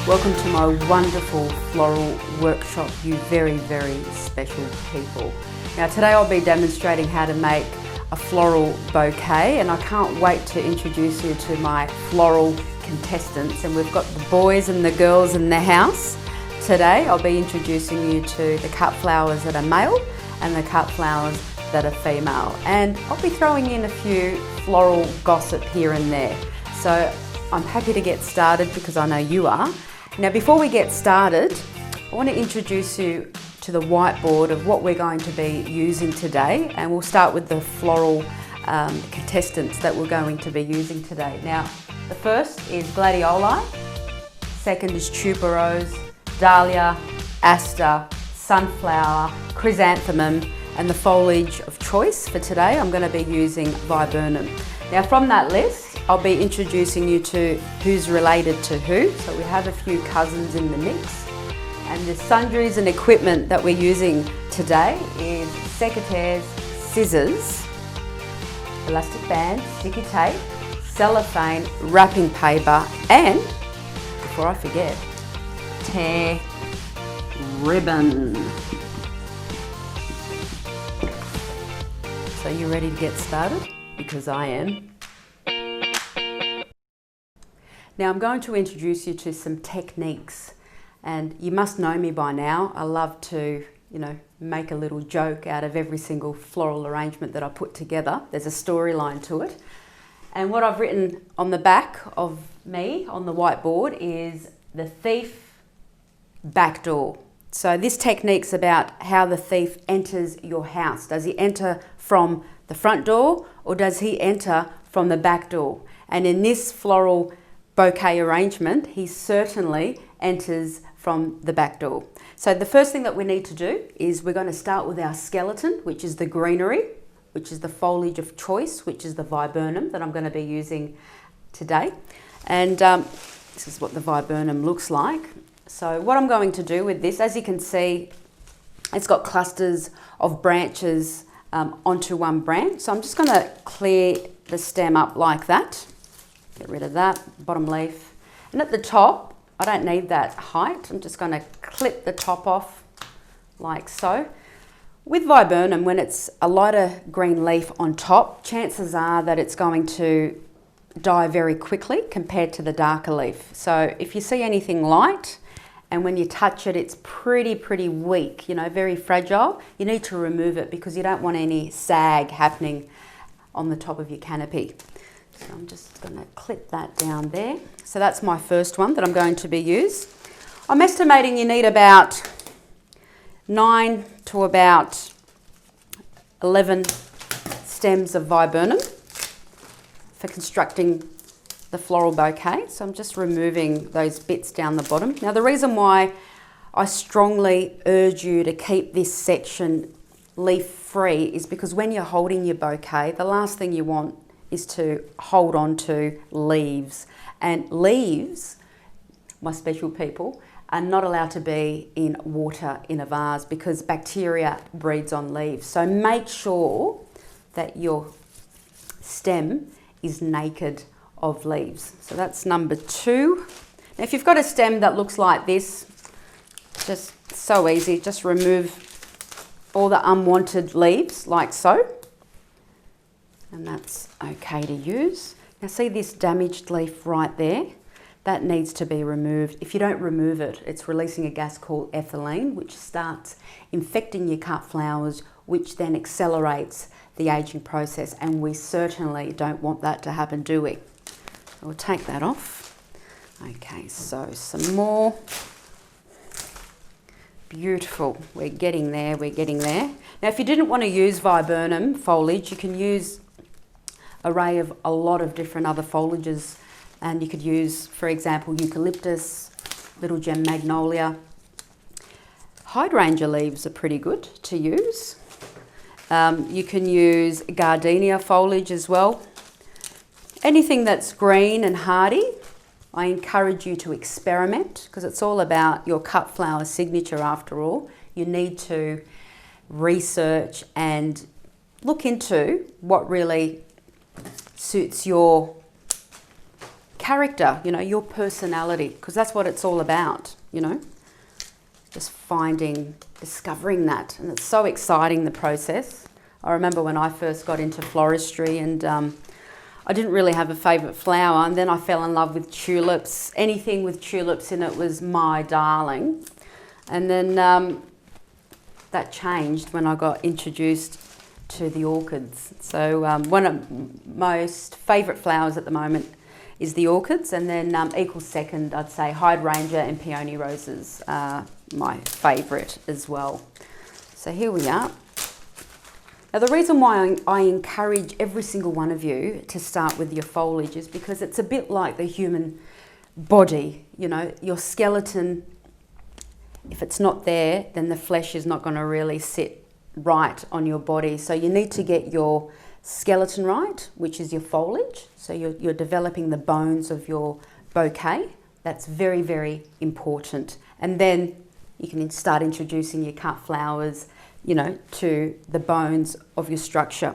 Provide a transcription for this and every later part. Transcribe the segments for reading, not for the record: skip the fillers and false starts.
Welcome to my wonderful floral workshop, you very, very special people. Now today I'll be demonstrating how to make a floral bouquet, and I can't wait to introduce you to my floral contestants. And we've got the boys and the girls in the house. Today I'll be introducing you to the cut flowers that are male and the cut flowers that are female. And I'll be throwing in a few floral gossip here and there. So I'm happy to get started because I know you are. Now before we get started, I want to introduce you to the whiteboard of what we're going to be using today, and we'll start with the floral contestants that we're going to be using today. Now the first is gladioli, second is tuberose, dahlia, aster, sunflower, chrysanthemum, and the foliage of choice for today I'm going to be using viburnum. Now from that list I'll be introducing you to who's related to who, so we have a few cousins in the mix. And the sundries and equipment that we're using today is secateurs, scissors, elastic band, sticky tape, cellophane, wrapping paper, and, before I forget, tear ribbon. So you ready to get started? Because I am. Now I'm going to introduce you to some techniques, and you must know me by now. I love to, make a little joke out of every single floral arrangement that I put together. There's a storyline to it. And what I've written on the back of me on the whiteboard is the thief back door. So this technique's about how the thief enters your house. Does he enter from the front door or does he enter from the back door? And in this floral bouquet arrangement, he certainly enters from the back door. So the first thing that we need to do is we're going to start with our skeleton, which is the greenery, which is the foliage of choice, which is the viburnum that I'm going to be using today. And this is what the viburnum looks like. So what I'm going to do with this, as you can see, it's got clusters of branches onto one branch. So I'm just going to clear the stem up like that. Get rid of that bottom leaf. And at the top, I don't need that height. I'm just going to clip the top off like so. With viburnum, when it's a lighter green leaf on top, chances are that it's going to die very quickly compared to the darker leaf. So if you see anything light, and when you touch it, it's pretty weak, very fragile, you need to remove it because you don't want any sag happening on the top of your canopy. So I'm just going to clip that down there. So that's my first one that I'm going to be using. I'm estimating you need about 9 to about 11 stems of viburnum for constructing the floral bouquet. So I'm just removing those bits down the bottom. Now the reason why I strongly urge you to keep this section leaf free is because when you're holding your bouquet, the last thing you want is to hold on to leaves. And leaves, my special people, are not allowed to be in water in a vase because bacteria breeds on leaves. So make sure that your stem is naked of leaves. So that's number 2. Now if you've got a stem that looks like this, just so easy, just remove all the unwanted leaves like so. And that's okay to use. Now see this damaged leaf right there? That needs to be removed. If you don't remove it, it's releasing a gas called ethylene, which starts infecting your cut flowers, which then accelerates the aging process, and we certainly don't want that to happen, do we? We'll take that off. Okay, so some more. Beautiful, we're getting there, we're getting there. Now if you didn't want to use viburnum foliage, you can use array of a lot of different other foliages, and you could use, for example, eucalyptus, little gem magnolia. Hydrangea leaves are pretty good to use. You can use gardenia foliage as well. Anything that's green and hardy, I encourage you to experiment because it's all about your cut flower signature after all. You need to research and look into what really suits your character, you know, your personality, because that's what it's all about, you know, just discovering that. And it's so exciting, the process. I remember when I first got into floristry, and I didn't really have a favourite flower, and then I fell in love with tulips. Anything with tulips in it was my darling. And then that changed when I got introduced to the orchids. So one of my most favourite flowers at the moment is the orchids, and then equal second, I'd say hydrangea and peony roses are my favourite as well. So here we are. Now the reason why I encourage every single one of you to start with your foliage is because it's a bit like the human body, you know, your skeleton. If it's not there, then the flesh is not going to really sit right on your body. So you need to get your skeleton right, which is your foliage. So you're developing the bones of your bouquet. That's very, very important. And then you can start introducing your cut flowers, you know, to the bones of your structure.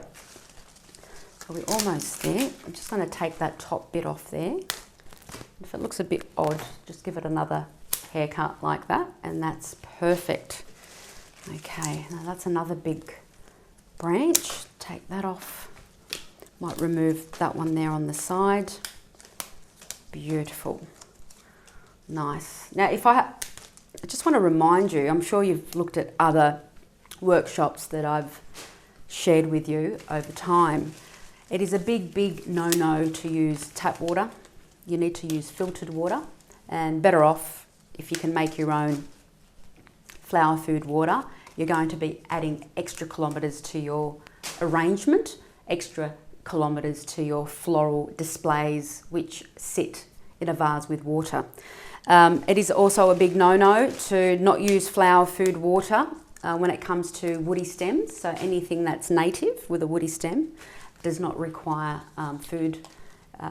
So we're almost there. I'm just going to take that top bit off there. If it looks a bit odd, just give it another haircut like that, and that's perfect. Okay, now that's another big branch. Take that off. Might remove that one there on the side. Beautiful. Nice. Now I just want to remind you, I'm sure you've looked at other workshops that I've shared with you over time. It is a big no-no to use tap water. You need to use filtered water, and better off if you can make your own flower food water. You're going to be adding extra kilometres to your arrangement, extra kilometres to your floral displays which sit in a vase with water. It is also a big no-no to not use flower food water when it comes to woody stems. So anything that's native with a woody stem does not require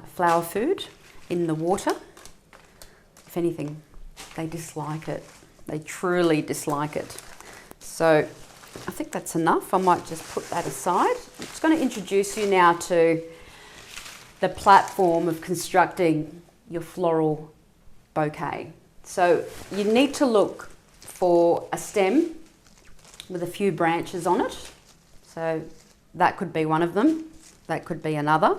flower food in the water. If anything, they dislike it. They truly dislike it. So I think that's enough. I might just put that aside. I'm just going to introduce you now to the platform of constructing your floral bouquet. So you need to look for a stem with a few branches on it. So that could be one of them, that could be another,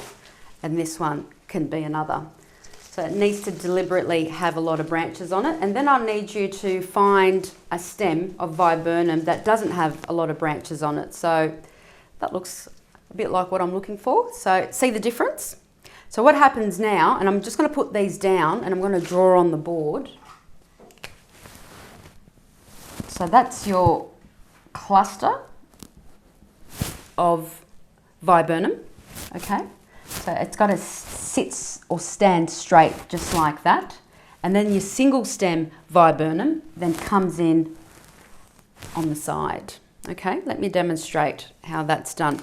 and this one can be another. So it needs to deliberately have a lot of branches on it. And then I'll need you to find a stem of viburnum that doesn't have a lot of branches on it. So that looks a bit like what I'm looking for. So see the difference? So what happens now, and I'm just going to put these down and I'm going to draw on the board. So that's your cluster of viburnum, okay? So it's got to sit or stand straight just like that. And then your single stem viburnum then comes in on the side. Okay, let me demonstrate how that's done.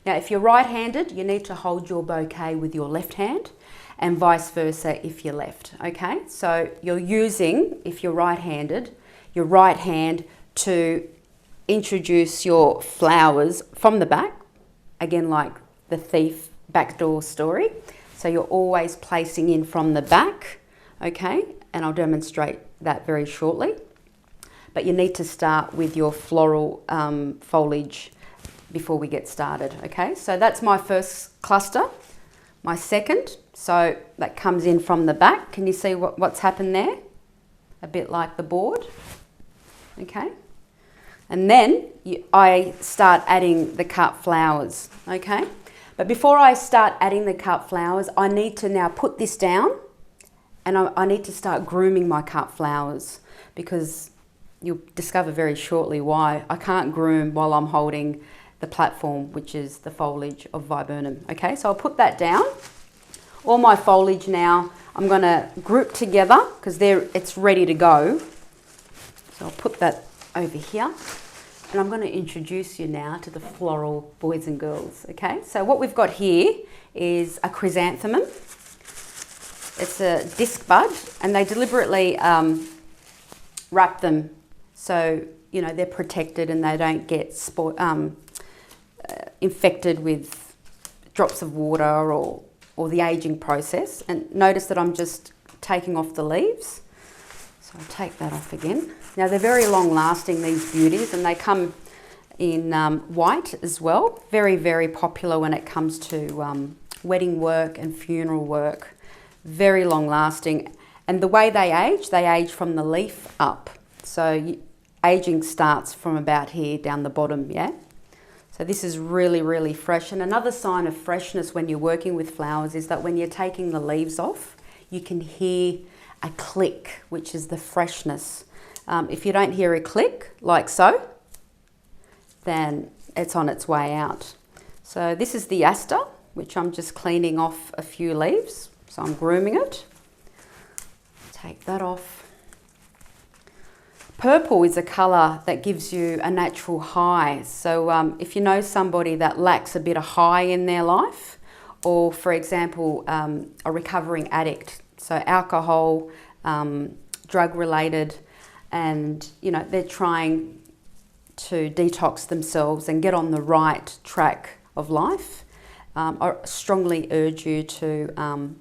Now, if you're right-handed, you need to hold your bouquet with your left hand, and vice versa if you're left, okay? So you're using, if you're right-handed, your right hand to introduce your flowers from the back, again like the thief backdoor story. So you're always placing in from the back, okay? And I'll demonstrate that very shortly. But you need to start with your floral foliage before we get started, okay? So that's my first cluster. My second, so that comes in from the back. Can you see what's happened there? A bit like the board, okay? And then I start adding the cut flowers, okay? But before I start adding the cut flowers, I need to now put this down, and I need to start grooming my cut flowers, because you'll discover very shortly why I can't groom while I'm holding the platform, which is the foliage of viburnum. Okay, so I'll put that down. All my foliage now, I'm going to group together because it's ready to go. So I'll put that over here. And I'm going to introduce you now to the floral boys and girls, okay? So what we've got here is a chrysanthemum. It's a disc bud, and they deliberately wrap them so, you know, they're protected and they don't get infected with drops of water or or the aging process. And notice that I'm just taking off the leaves. So I'll take that off again. Now they're very long lasting, these beauties, and they come in white as well. Very, very popular when it comes to wedding work and funeral work. Very long lasting. And the way they age from the leaf up. So aging starts from about here down the bottom, yeah? So this is really, really fresh. And another sign of freshness when you're working with flowers is that when you're taking the leaves off, you can hear a click, which is the freshness. If you don't hear a click, like so, then it's on its way out. So this is the aster, which I'm just cleaning off a few leaves. So I'm grooming it. Take that off. Purple is a colour that gives you a natural high. So if you know somebody that lacks a bit of high in their life, or for example, a recovering addict, so alcohol, drug related, and you know, they're trying to detox themselves and get on the right track of life, I strongly urge you to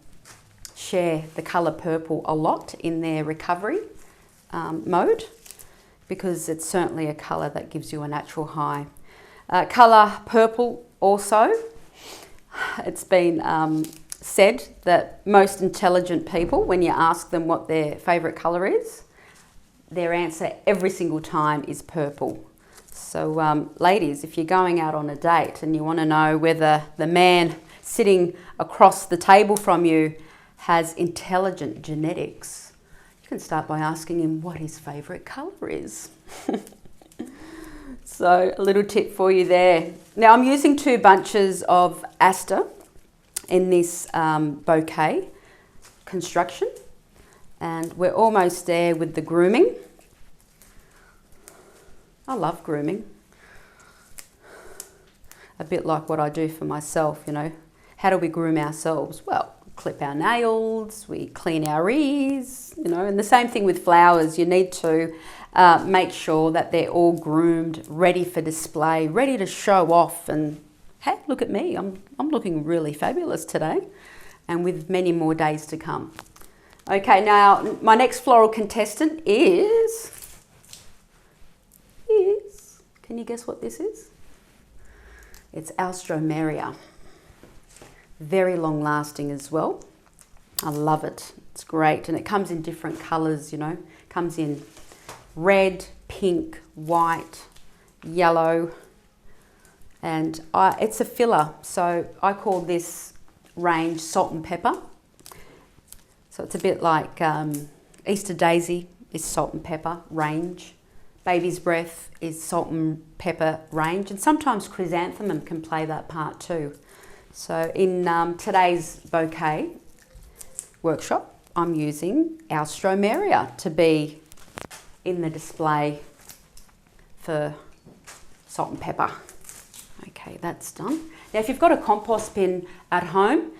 share the colour purple a lot in their recovery mode, because it's certainly a colour that gives you a natural high. Colour purple also, it's been said that most intelligent people, when you ask them what their favourite colour is, their answer every single time is purple. So ladies, if you're going out on a date and you want to know whether the man sitting across the table from you has intelligent genetics, you can start by asking him what his favourite colour is. So a little tip for you there. Now I'm using 2 bunches of aster in this bouquet construction, and we're almost there with the grooming. I love grooming. A bit like what I do for myself, you know. How do we groom ourselves? Well, clip our nails, we clean our ears, you know, and the same thing with flowers. You need to make sure that they're all groomed, ready for display, ready to show off, and hey, look at me, I'm looking really fabulous today, and with many more days to come. Okay, now my next floral contestant is, can you guess what this is? It's Alstroemeria. Very long lasting as well. I love it. It's great. And it comes in different colours, you know. It comes in red, pink, white, yellow. And it's a filler. So I call this range Salt and Pepper. So it's a bit like Easter Daisy is Salt and Pepper range. Baby's Breath is Salt and Pepper range. And sometimes Chrysanthemum can play that part too. So in today's bouquet workshop, I'm using Alstroemeria to be in the display for Salt and Pepper. Okay, that's done. Now if you've got a compost bin at home,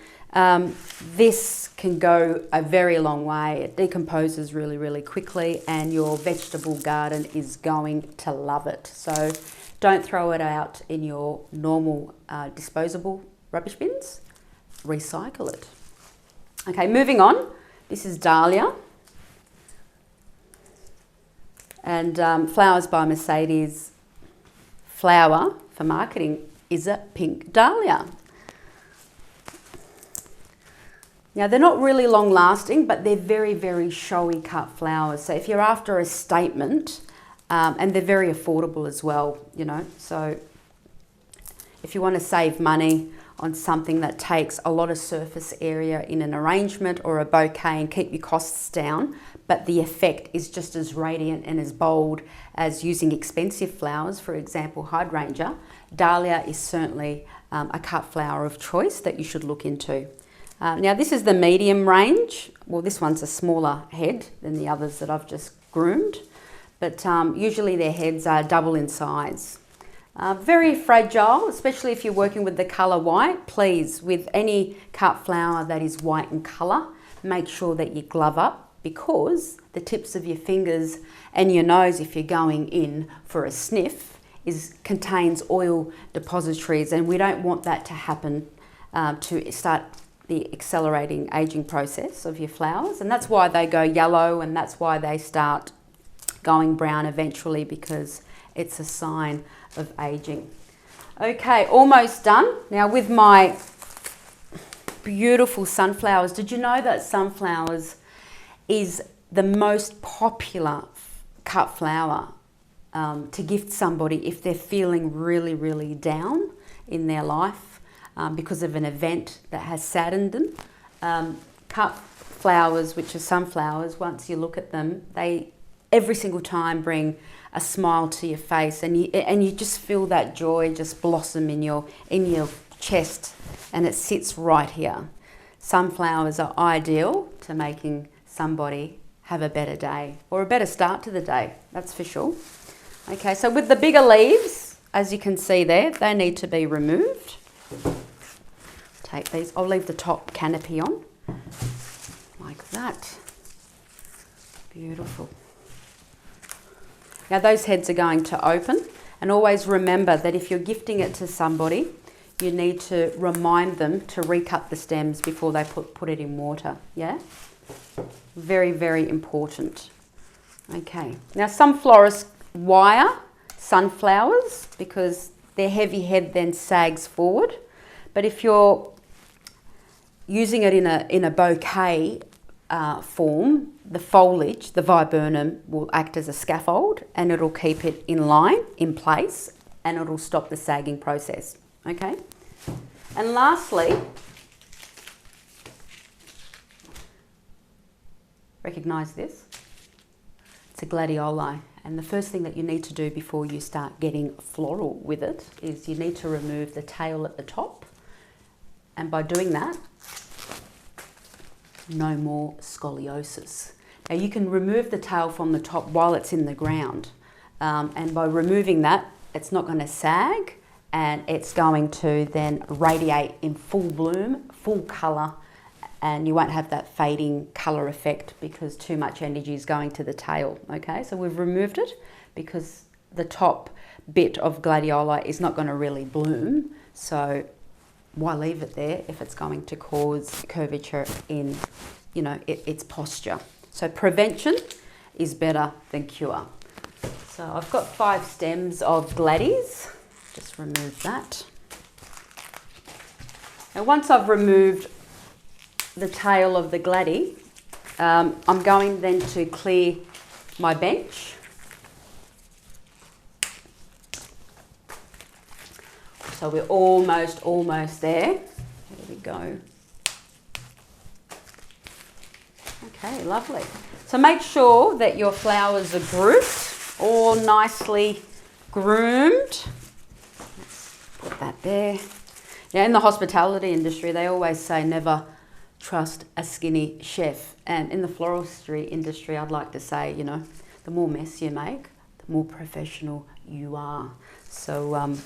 this can go a very long way. It decomposes really, really quickly, and your vegetable garden is going to love it. So don't throw it out in your normal disposable rubbish bins, recycle it. Okay, moving on. This is Dahlia. And Flowers by Mercedes flower for marketing is a pink dahlia. Now they're not really long lasting, but they're very, very showy cut flowers. So if you're after a statement, and they're very affordable as well, you know. So if you want to save money on something that takes a lot of surface area in an arrangement or a bouquet and keep your costs down, but the effect is just as radiant and as bold as using expensive flowers, for example, hydrangea, dahlia is certainly a cut flower of choice that you should look into. Now this is the medium range. Well, this one's a smaller head than the others that I've just groomed, but usually their heads are double in size. Very fragile, especially if you're working with the colour white. Please, with any cut flower that is white in colour, make sure that you glove up, because the tips of your fingers and your nose, if you're going in for a sniff, contains oil depositories, and we don't want that to happen, to start the accelerating aging process of your flowers, and that's why they go yellow, and that's why they start going brown eventually, because it's a sign of aging. Okay, almost done. Now with my beautiful sunflowers, did you know that sunflowers is the most popular cut flower to gift somebody if they're feeling really, really down in their life because of an event that has saddened them? Cut flowers, which are sunflowers, once you look at them, they every single time bring a smile to your face, and you just feel that joy just blossom in your chest, and it sits right here. Sunflowers are ideal to making somebody have a better day, or a better start to the day, that's for sure. Okay, so with the bigger leaves, as you can see there, they need to be removed. Take these, I'll leave the top canopy on, like that. Beautiful. Now those heads are going to open, and always remember that if you're gifting it to somebody, you need to remind them to recut the stems before they put it in water, yeah? Very, very important. Okay, now some florists wire sunflowers because their heavy head then sags forward, but if you're using it in a bouquet form, the foliage, the viburnum, will act as a scaffold, and it'll keep it in line, in place, and it'll stop the sagging process, okay? And lastly, recognise this? It's a gladioli, and the first thing that you need to do before you start getting floral with it is you need to remove the tail at the top, and by doing that, no more scoliosis. Now you can remove the tail from the top while it's in the ground, and by removing that, it's not going to sag, and it's going to then radiate in full bloom, full colour, and you won't have that fading colour effect because too much energy is going to the tail. Okay, so we've removed it because the top bit of gladioli is not going to really bloom, so why leave it there if it's going to cause curvature in, you know, its posture? So prevention is better than cure. So I've got 5 stems of gladdies. Just remove that. Now once I've removed the tail of the gladdie, I'm going then to clear my bench. So we're almost there. There we go. Okay, lovely. So make sure that your flowers are grouped, all nicely groomed. Let's put that there. Now in the hospitality industry, they always say never trust a skinny chef. And in the floristry industry, I'd like to say, you know, the more mess you make, the more professional you are. So,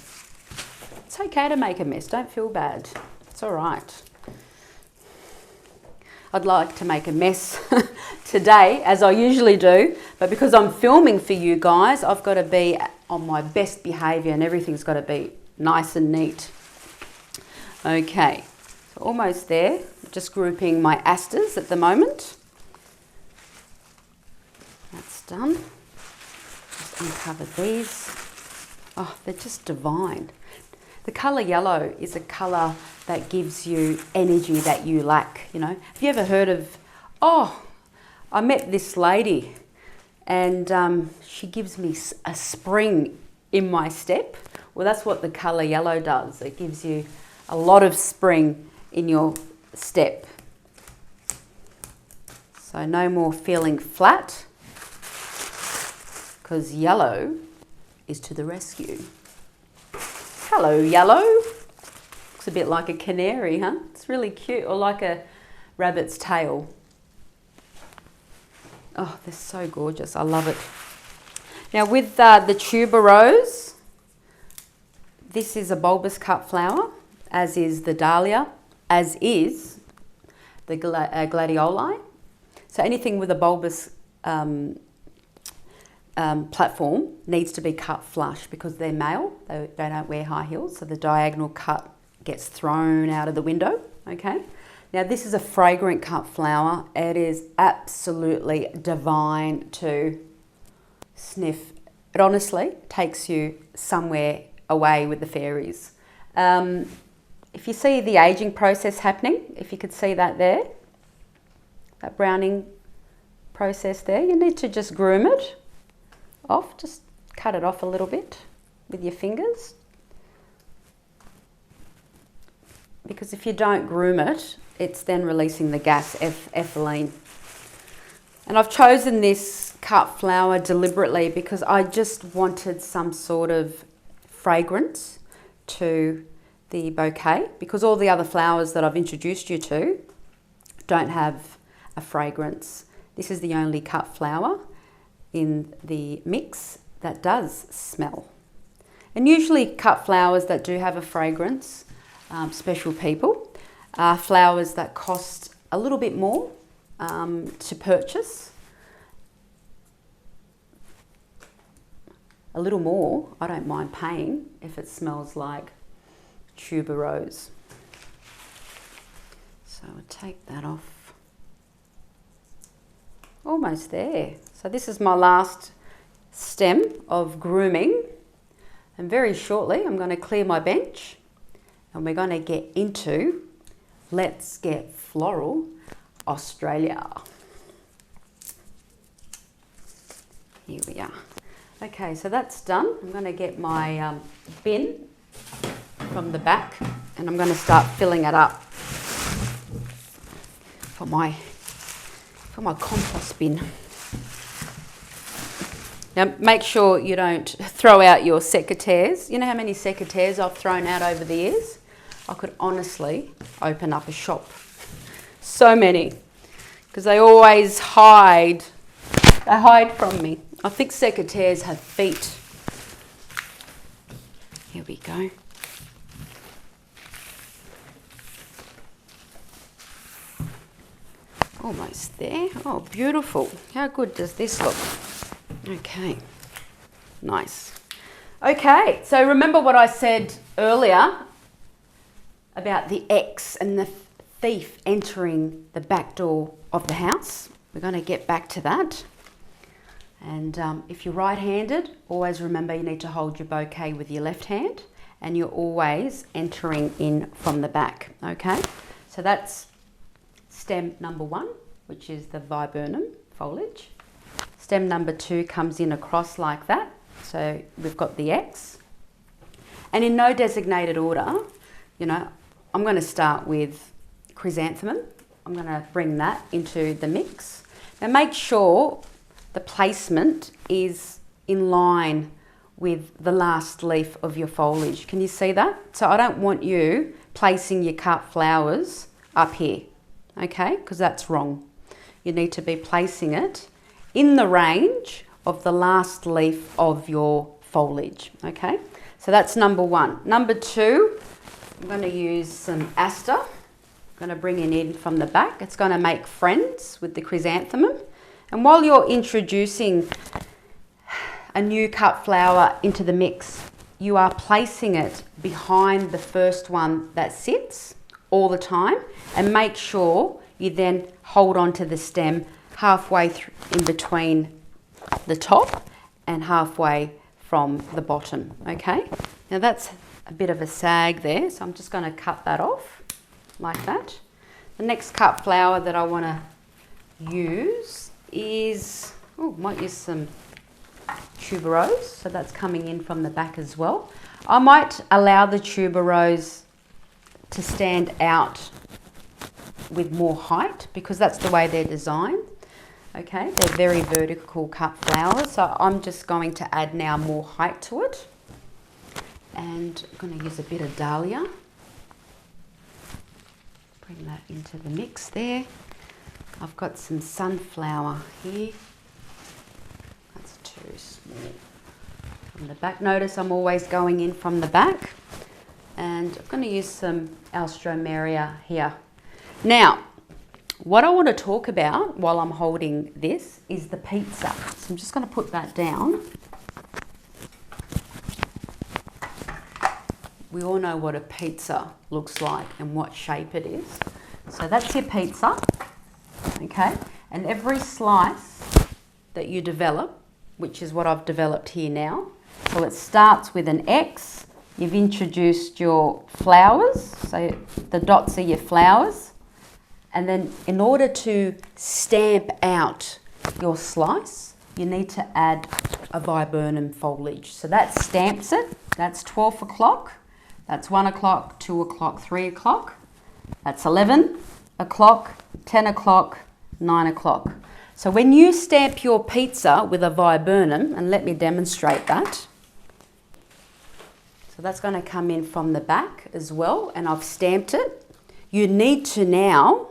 it's okay to make a mess, don't feel bad, it's all right. I'd like to make a mess today, as I usually do, but because I'm filming for you guys, I've got to be on my best behaviour and everything's got to be nice and neat. Okay, so almost there, just grouping my asters at the moment. That's done. Just uncover these. Oh, they're just divine. The colour yellow is a colour that gives you energy that you lack, you know. Have you ever heard of, oh, I met this lady and she gives me a spring in my step? Well, that's what the colour yellow does. It gives you a lot of spring in your step. So no more feeling flat, because yellow is to the rescue. Hello, yellow. Looks a bit like a canary, huh? It's really cute, or like a rabbit's tail. Oh, they're so gorgeous. I love it. Now with the tuberose, this is a bulbous cut flower, as is the dahlia, as is the gladioli. So anything with a bulbous platform needs to be cut flush because they're male, they don't wear high heels, so the diagonal cut gets thrown out of the window, okay? Now this is a fragrant cut flower. It is absolutely divine to sniff. It honestly takes you somewhere away with the fairies. If you see the aging process happening, if you could see that there, that browning process there, you need to just groom it off, just cut it off a little bit with your fingers. Because if you don't groom it, it's then releasing the gas, ethylene. And I've chosen this cut flower deliberately because I just wanted some sort of fragrance to the bouquet, because all the other flowers that I've introduced you to don't have a fragrance. This is the only cut flower in the mix that does smell. And usually cut flowers that do have a fragrance, special people, are flowers that cost a little bit more to purchase. A little more, I don't mind paying if it smells like tuberose. So I'll take that off. Almost there. So this is my last stem of grooming, and very shortly I'm going to clear my bench and we're going to get into Let's Get Floral Australia. Here we are. Okay, so that's done. I'm going to get my bin from the back and I'm going to start filling it up for my compost bin. Now make sure you don't throw out your secateurs. You know how many secateurs I've thrown out over the years? I could honestly open up a shop. So many. Because they always hide. They hide from me. I think secateurs have feet. Here we go. Almost there. Oh, beautiful. How good does this look? Okay, nice. Okay, so remember what I said earlier about the X and the thief entering the back door of the house. We're going to get back to that. And if you're right-handed, always remember you need to hold your bouquet with your left hand, and you're always entering in from the back, okay? So that's stem number 1, which is the viburnum foliage. Stem number 2 comes in across like that. So we've got the X. And in no designated order, you know, I'm going to start with chrysanthemum. I'm going to bring that into the mix. Now make sure the placement is in line with the last leaf of your foliage. Can you see that? So I don't want you placing your cut flowers up here, okay? Because that's wrong. You need to be placing it in the range of the last leaf of your foliage, okay? So that's number 1. Number 2, I'm going to use some aster. I'm going to bring it in from the back. It's going to make friends with the chrysanthemum. And while you're introducing a new cut flower into the mix, you are placing it behind the first one that sits all the time, and make sure you then hold on to the stem halfway in between the top and halfway from the bottom, okay? Now that's a bit of a sag there, so I'm just going to cut that off like that. The next cut flower that I want to use is, might use some tuberose, so that's coming in from the back as well. I might allow the tuberose to stand out with more height because that's the way they're designed. Okay, they're very vertical cut flowers, so I'm just going to add now more height to it. And I'm going to use a bit of dahlia. Bring that into the mix there. I've got some sunflower here. That's too small. From the back, notice I'm always going in from the back. And I'm going to use some Alstroemeria here. Now, what I want to talk about while I'm holding this is the pizza. So I'm just going to put that down. We all know what a pizza looks like and what shape it is. So that's your pizza, okay? And every slice that you develop, which is what I've developed here now, so it starts with an X. You've introduced your flowers, so the dots are your flowers. And then in order to stamp out your slice, you need to add a viburnum foliage. So that stamps it. That's 12 o'clock. That's 1 o'clock, 2 o'clock, 3 o'clock. That's 11 o'clock, 10 o'clock, 9 o'clock. So when you stamp your pizza with a viburnum, and let me demonstrate that. So that's going to come in from the back as well, and I've stamped it. You need to now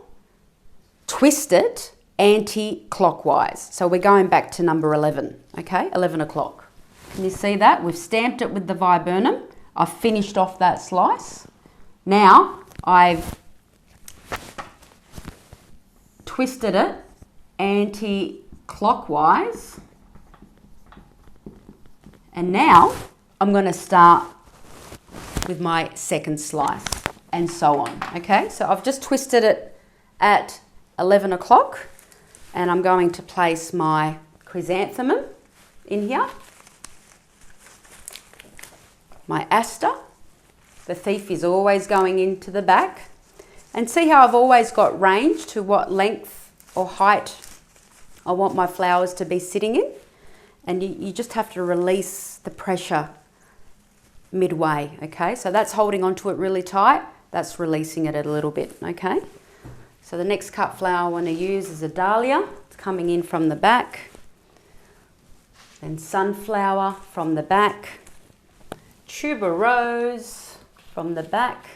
twist it anti-clockwise. So we're going back to number 11, okay? 11 o'clock. Can you see that? We've stamped it with the viburnum. I've finished off that slice. Now I've twisted it anti-clockwise. And now I'm going to start with my second slice and so on, okay? So I've just twisted it at 11 o'clock and I'm going to place my chrysanthemum in here, my aster. The thief is always going into the back, and see how I've always got range to what length or height I want my flowers to be sitting in, and you just have to release the pressure midway, okay? So that's holding onto it really tight, that's releasing it a little bit, okay? So the next cut flower I want to use is a dahlia. It's coming in from the back. Then sunflower from the back. Tuberose from the back.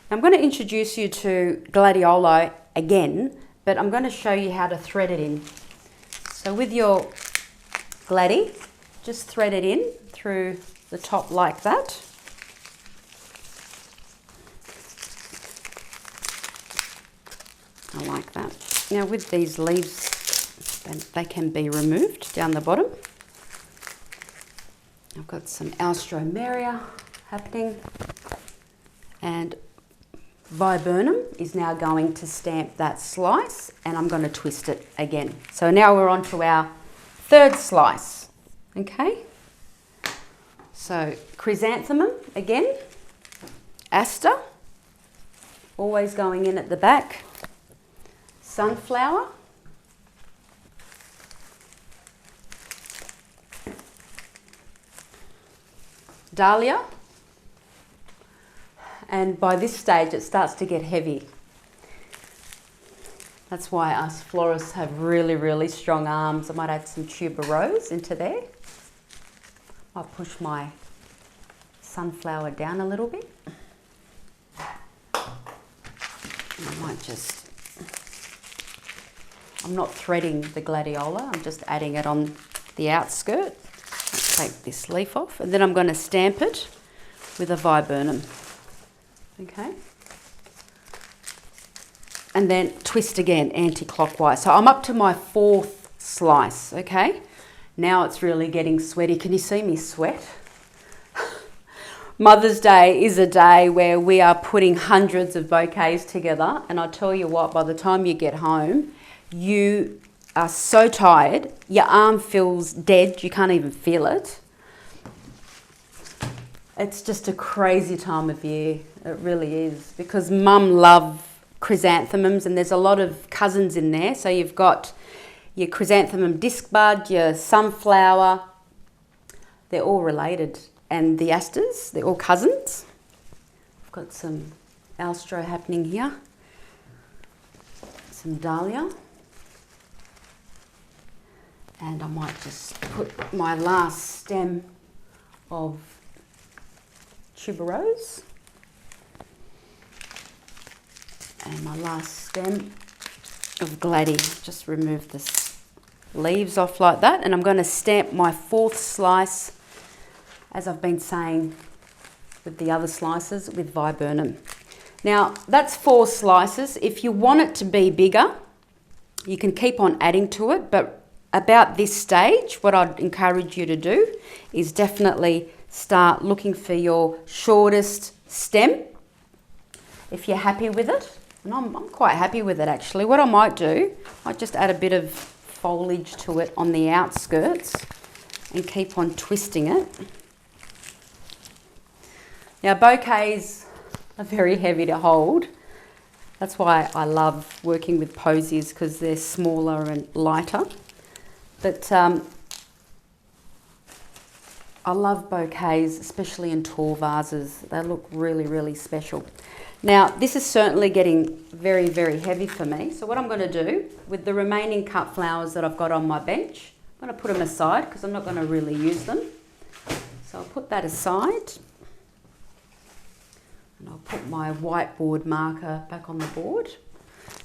I'm going to introduce you to gladioli again, but I'm going to show you how to thread it in. So with your gladi, just thread it in through the top like that. I like that. Now with these leaves, they can be removed down the bottom. I've got some Alstroemeria happening, and viburnum is now going to stamp that slice, and I'm going to twist it again. So now we're on to our third slice, okay? So chrysanthemum again, aster, always going in at the back. Sunflower, dahlia, and by this stage it starts to get heavy. That's why us florists have really, really strong arms. I might add some tuberose into there. I'll push my sunflower down a little bit. I might just, I'm not threading the gladiola, I'm just adding it on the outskirt. Let's take this leaf off, and then I'm going to stamp it with a viburnum. Okay. And then twist again anti-clockwise. So I'm up to my fourth slice, okay? Now it's really getting sweaty. Can you see me sweat? Mother's Day is a day where we are putting hundreds of bouquets together, and I tell you what, by the time you get home, you are so tired, your arm feels dead, you can't even feel it. It's just a crazy time of year, it really is, because Mum loves chrysanthemums, and there's a lot of cousins in there. So you've got your chrysanthemum disc bud, your sunflower, they're all related. And the asters, they're all cousins. I've got some Alstroe happening here, some dahlia. And I might just put my last stem of tuberose and my last stem of gladi. Just remove the leaves off like that, and I'm going to stamp my fourth slice, as I've been saying with the other slices, with viburnum. Now that's 4 slices. If you want it to be bigger, you can keep on adding to it, but about this stage, what I'd encourage you to do is definitely start looking for your shortest stem if you're happy with it. And I'm quite happy with it actually. What I might do, I might just add a bit of foliage to it on the outskirts and keep on twisting it. Now bouquets are very heavy to hold. That's why I love working with posies, because they're smaller and lighter. But I love bouquets, especially in tall vases. They look really, really special. Now, this is certainly getting very, very heavy for me. So what I'm going to do with the remaining cut flowers that I've got on my bench, I'm going to put them aside because I'm not going to really use them. So I'll put that aside. And I'll put my whiteboard marker back on the board.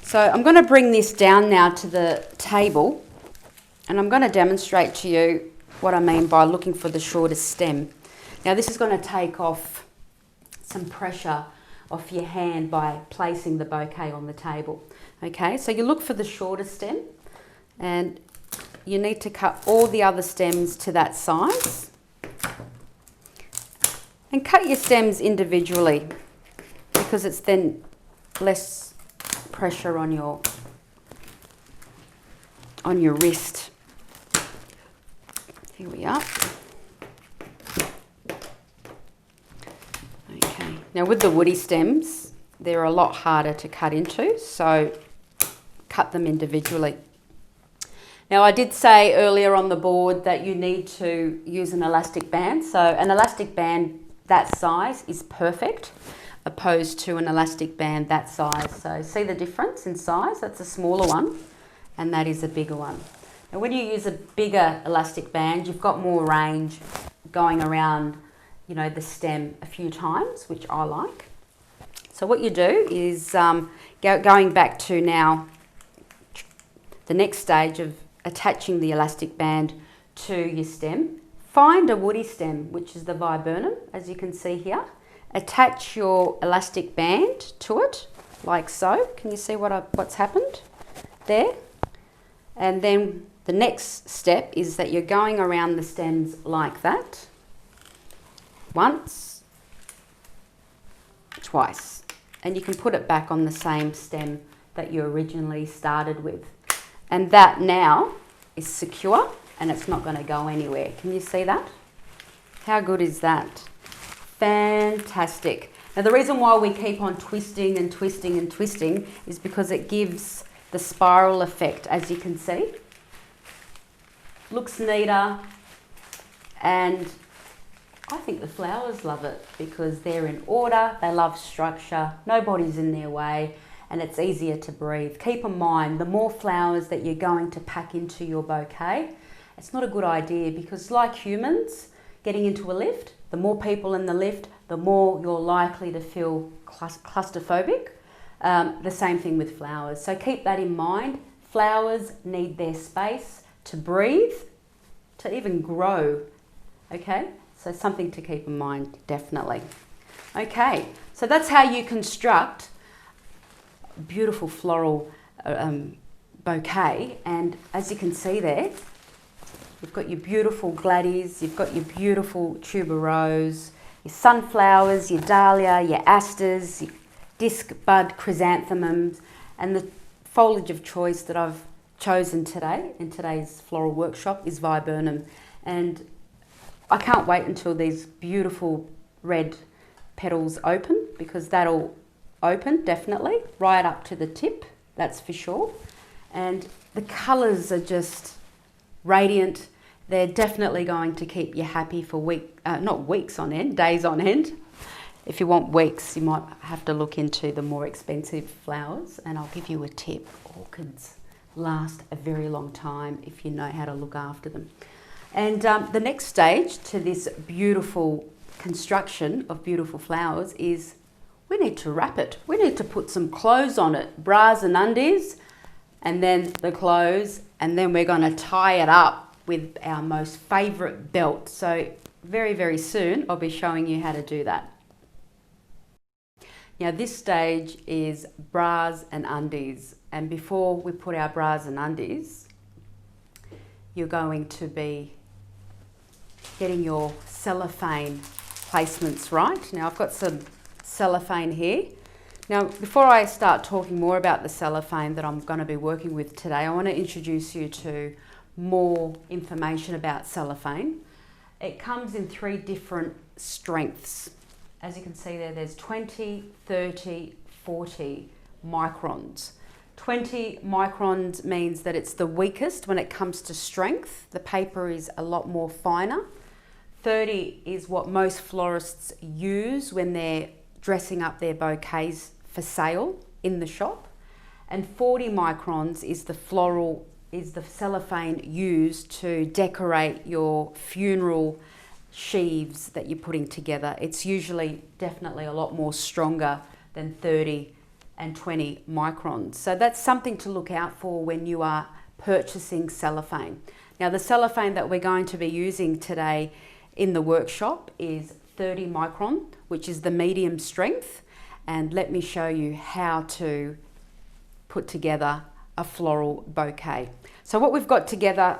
So I'm going to bring this down now to the table, and I'm going to demonstrate to you what I mean by looking for the shortest stem. Now this is going to take off some pressure off your hand by placing the bouquet on the table. Okay, so you look for the shortest stem, and you need to cut all the other stems to that size. And cut your stems individually, because it's then less pressure on your wrist. Here we are. Okay, now with the woody stems, they're a lot harder to cut into, so cut them individually. Now I did say earlier on the board that you need to use an elastic band. So an elastic band that size is perfect, opposed to an elastic band that size. So see the difference in size? That's a smaller one, and that is a bigger one. And when you use a bigger elastic band, you've got more range going around, you know, the stem a few times, which I like. So what you do is, going back to now the next stage of attaching the elastic band to your stem, find a woody stem, which is the viburnum, as you can see here. Attach your elastic band to it, like so. Can you see what's happened there? And then the next step is that you're going around the stems like that. Once, twice. And you can put it back on the same stem that you originally started with. And that now is secure, and it's not going to go anywhere. Can you see that? How good is that? Fantastic. Now the reason why we keep on twisting and twisting and twisting is because it gives the spiral effect, as you can see. Looks neater, and I think the flowers love it because they're in order, they love structure, nobody's in their way, and it's easier to breathe. Keep in mind, the more flowers that you're going to pack into your bouquet, it's not a good idea, because like humans getting into a lift, the more people in the lift, the more you're likely to feel claustrophobic. The same thing with flowers. So keep that in mind. Flowers need their space to breathe, to even grow. Okay, so something to keep in mind, definitely. Okay, so that's how you construct a beautiful floral bouquet. And as you can see there, you've got your beautiful gladdies, you've got your beautiful tuberose, your sunflowers, your dahlia, your asters, your disc bud chrysanthemums, and the foliage of choice that I've chosen today in today's floral workshop is viburnum. And I can't wait until these beautiful red petals open, because that'll open definitely right up to the tip, that's for sure. And the colours are just radiant. They're definitely going to keep you happy for not weeks on end, days on end. If you want weeks, you might have to look into the more expensive flowers, and I'll give you a tip. Orchids last a very long time if you know how to look after them. And the next stage to this beautiful construction of beautiful flowers is we need to wrap it. We need to put some clothes on it, bras and undies, and then the clothes, and then we're going to tie it up with our most favourite belt. So very, very soon I'll be showing you how to do that. Now this stage is bras and undies, and before we put our bras and undies, you're going to be getting your cellophane placements right. Now I've got some cellophane here. Now, before I start talking more about the cellophane that I'm going to be working with today, I want to introduce you to more information about cellophane. It comes in 3 different strengths. As you can see there, there's 20, 30, 40 microns. 20 microns means that it's the weakest when it comes to strength. The paper is a lot more finer. 30 is what most florists use when they're dressing up their bouquets for sale in the shop. And 40 microns is the cellophane used to decorate your funeral sheaves that you're putting together. It's usually definitely a lot more stronger than 30 and 20 microns. So that's something to look out for when you are purchasing cellophane. Now, the cellophane that we're going to be using today in the workshop is 30 micron, which is the medium strength. And let me show you how to put together a floral bouquet. So what we've got together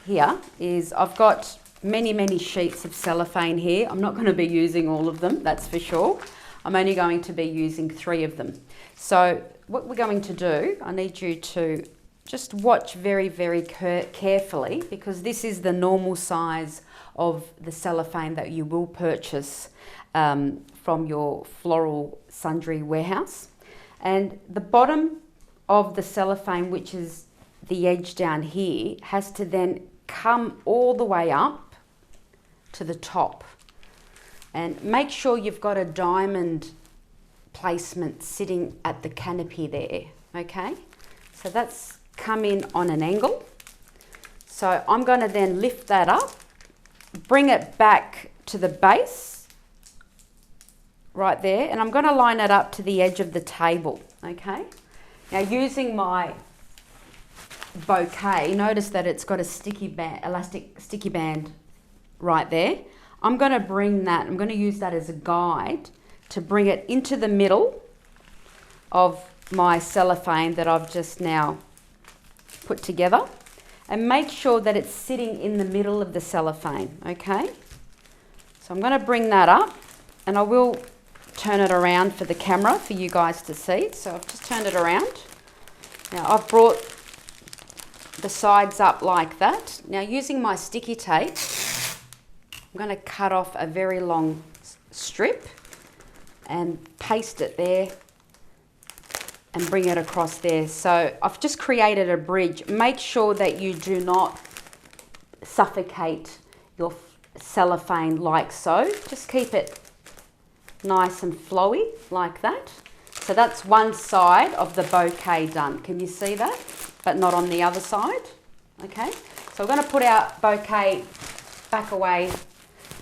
here is I've got many sheets of cellophane here. I'm not going to be using all of them, that's for sure. I'm only going to be using 3 of them. So what we're going to do, I need you to just watch very carefully, because this is the normal size of the cellophane that you will purchase from your floral sundry warehouse. And the bottom of the cellophane, which is the edge down here, has to then come all the way up to the top. And make sure you've got a diamond placement sitting at the canopy there, okay? So that's come in on an angle. So I'm going to then lift that up, bring it back to the base right there, and I'm going to line it up to the edge of the table, okay? Now, using my bouquet, notice that it's got a sticky band, elastic sticky band right there. I'm going to bring that, I'm going to use that as a guide to bring it into the middle of my cellophane that I've just now put together, and make sure that it's sitting in the middle of the cellophane, okay? So I'm going to bring that up, and I will turn it around for the camera for you guys to see. So I've just turned it around. Now I've brought the sides up like that. Now, using my sticky tape, I'm going to cut off a very long strip and paste it there and bring it across there. So I've just created a bridge. Make sure that you do not suffocate your cellophane like so. Just keep it nice and flowy like that. So that's one side of the bouquet done. Can you see that? But not on the other side. Okay, so we're going to put our bouquet back away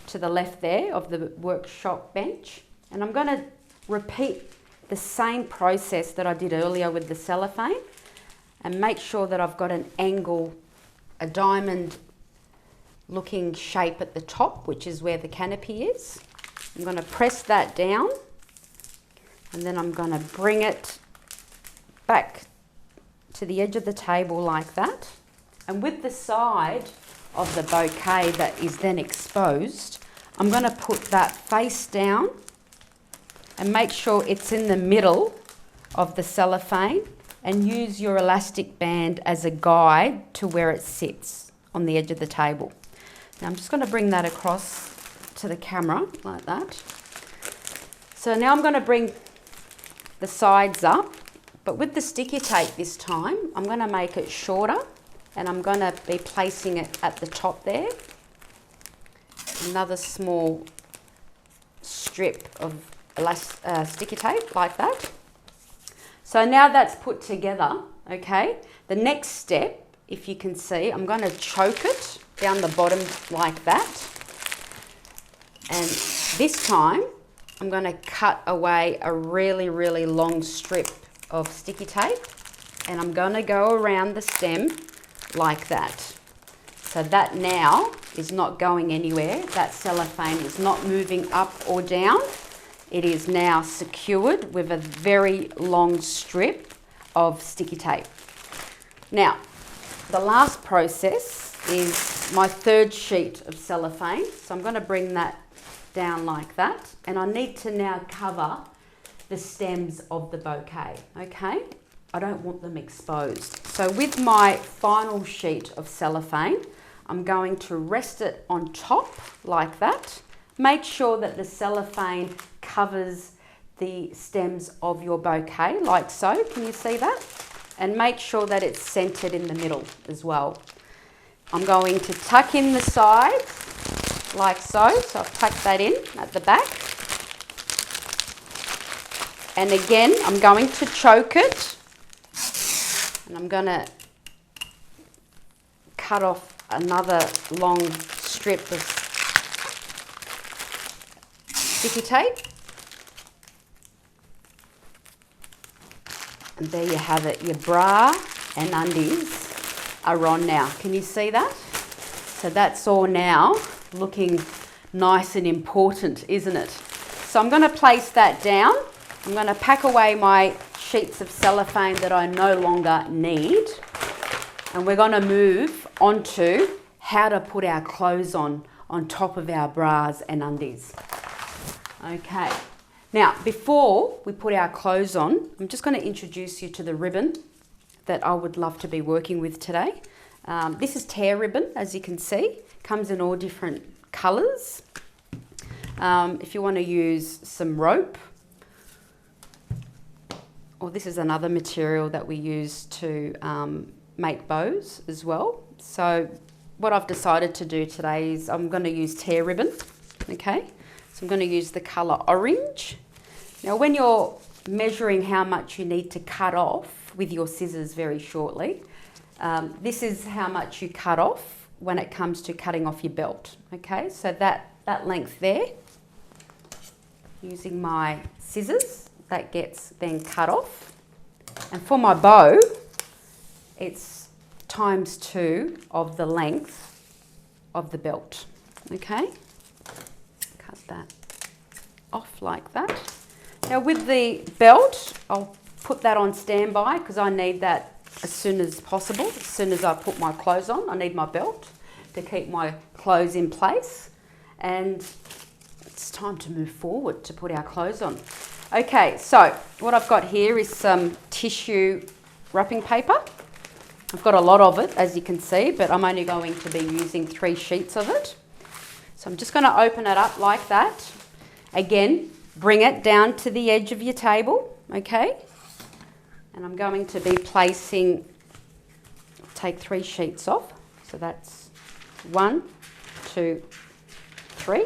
to the left there of the workshop bench, and I'm going to repeat the same process that I did earlier with the cellophane, and make sure that I've got an angle, a diamond looking shape at the top, which is where the canopy is. I'm going to press that down, and then I'm going to bring it back to the edge of the table like that. And with the side of the bouquet that is then exposed, I'm going to put that face down and make sure it's in the middle of the cellophane, and use your elastic band as a guide to where it sits on the edge of the table. Now I'm just going to bring that across to the camera like that. So now I'm going to bring the sides up, but with the sticky tape this time, I'm going to make it shorter, and I'm going to be placing it at the top there. Another small strip of sticky tape like that. So now that's put together, okay, the next step, if you can see, I'm going to choke it down the bottom like that. And this time, I'm going to cut away a really long strip of sticky tape, and I'm going to go around the stem like that. So that now is not going anywhere. That cellophane is not moving up or down. It is now secured with a very long strip of sticky tape. Now, the last process is my 3rd sheet of cellophane. So I'm going to bring that down like that, and I need to now cover the stems of the bouquet, okay? I don't want them exposed. So with my final sheet of cellophane, I'm going to rest it on top like that. Make sure that the cellophane covers the stems of your bouquet like so. Can you see that? And make sure that it's centered in the middle as well. I'm going to tuck in the sides like so. So I've tucked that in at the back. And again, I'm going to choke it. And I'm going to cut off another long strip of sticky tape. And there you have it, your bra and undies are on now. Can you see that? So that's all now looking nice and important, isn't it? So I'm going to place that down. I'm going to pack away my sheets of cellophane that I no longer need. And we're going to move on to how to put our clothes on top of our bras and undies. Okay. Now, before we put our clothes on, I'm just going to introduce you to the ribbon that I would love to be working with today. This is tear ribbon, as you can see. Comes in all different colours. If you want to use some rope, or this is another material that we use to make bows as well. So what I've decided to do today is I'm going to use tear ribbon, okay? So I'm going to use the colour orange. Now when you're measuring how much you need to cut off with your scissors very shortly, this is how much you cut off when it comes to cutting off your belt, okay? So that length there, using my scissors, that gets then cut off. And for my bow, it's ×2 of the length of the belt, okay? Cut that off like that. Now with the belt, I'll put that on standby because I need that as soon as possible. As soon as I put my clothes on, I need my belt to keep my clothes in place. And it's time to move forward to put our clothes on. Okay, so what I've got here is some tissue wrapping paper. I've got a lot of it, as you can see, but I'm only going to be using 3 sheets of it. So I'm just going to open it up like that. Again, bring it down to the edge of your table, okay? And I'm going to be placing, take 3 sheets off. So that's 1, 2, 3.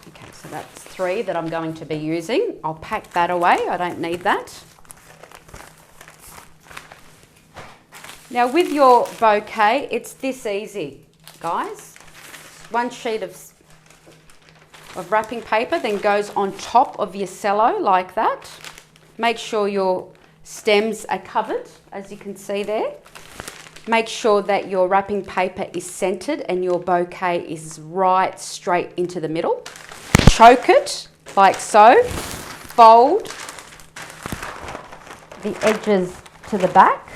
Okay, so that's 3 that I'm going to be using. I'll pack that away, I don't need that. Now with your bouquet, it's this easy, guys. 1 sheet of wrapping paper then goes on top of your cello like that. Make sure your stems are covered, as you can see there. Make sure that your wrapping paper is centered and your bouquet is right straight into the middle. Choke it like so. Fold the edges to the back.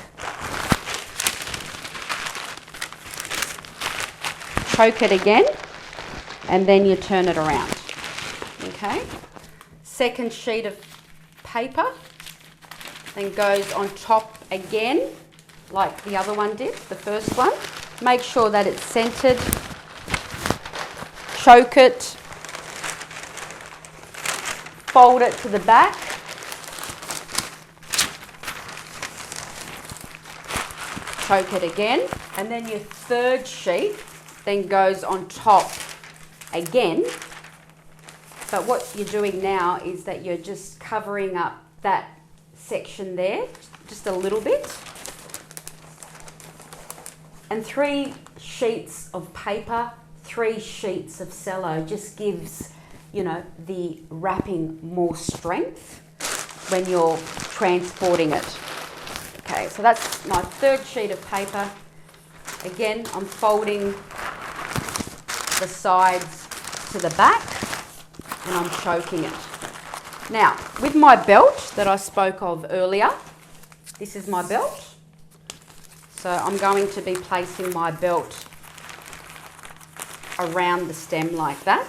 Choke it again, and then you turn it around, okay? Second sheet of paper then goes on top again, like the other one did, the first one. Make sure that it's centered. Choke it. Fold it to the back. Choke it again, and then your third sheet then goes on top again. But what you're doing now is that you're just covering up that section there, just a little bit. And 3 sheets of paper, 3 sheets of cello just gives, you know, the wrapping more strength when you're transporting it. Okay, so that's my third sheet of paper. Again, I'm folding the sides to the back and I'm choking it. Now, with my belt that I spoke of earlier, this is my belt. So I'm going to be placing my belt around the stem like that.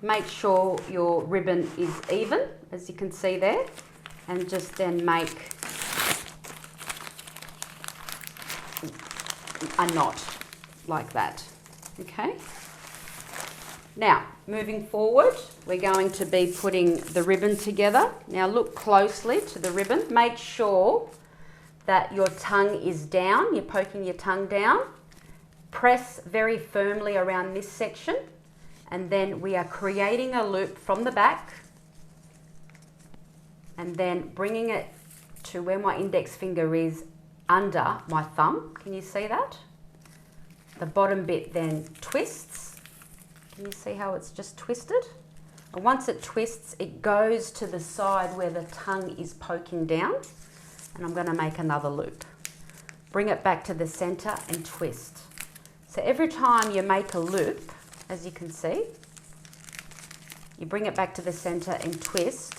Make sure your ribbon is even as you can see there, and just then make a knot like that. Okay. Now, moving forward, we're going to be putting the ribbon together. Now look closely to the ribbon. Make sure that your tongue is down. You're poking your tongue down. Press very firmly around this section, and then we are creating a loop from the back and then bringing it to where my index finger is under my thumb. Can you see that? The bottom bit then twists. Can you see how it's just twisted? And once it twists, it goes to the side where the tongue is poking down. And I'm going to make another loop. Bring it back to the center and twist. So every time you make a loop, as you can see, you bring it back to the center and twist.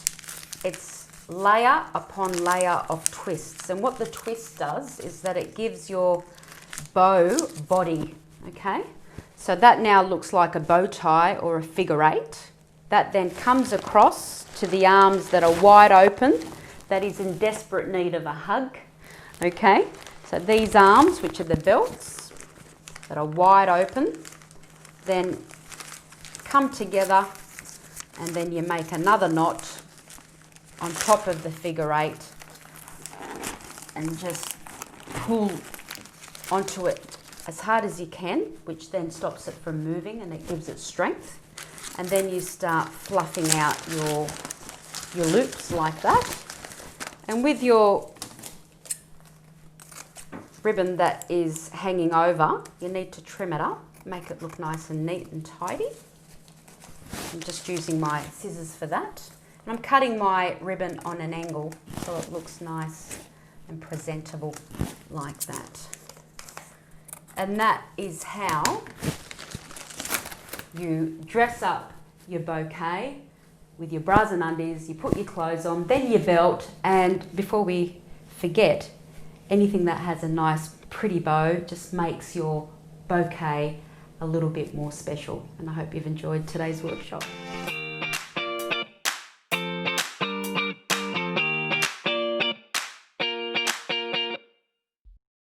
It's layer upon layer of twists. And what the twist does is that it gives your bow body, okay? So that now looks like a bow tie or a figure eight. That then comes across to the arms that are wide open, that is in desperate need of a hug, okay? So these arms, which are the belts, that are wide open, then come together, and then you make another knot on top of the figure eight and just pull onto it as hard as you can, which then stops it from moving and it gives it strength. And then you start fluffing out your loops like that. And with your ribbon that is hanging over, you need to trim it up, make it look nice and neat and tidy. I'm just using my scissors for that. And I'm cutting my ribbon on an angle so it looks nice and presentable like that. And that is how you dress up your bouquet with your bras and undies. You put your clothes on, then your belt, and before we forget, anything that has a nice pretty bow just makes your bouquet a little bit more special. And I hope you've enjoyed today's workshop.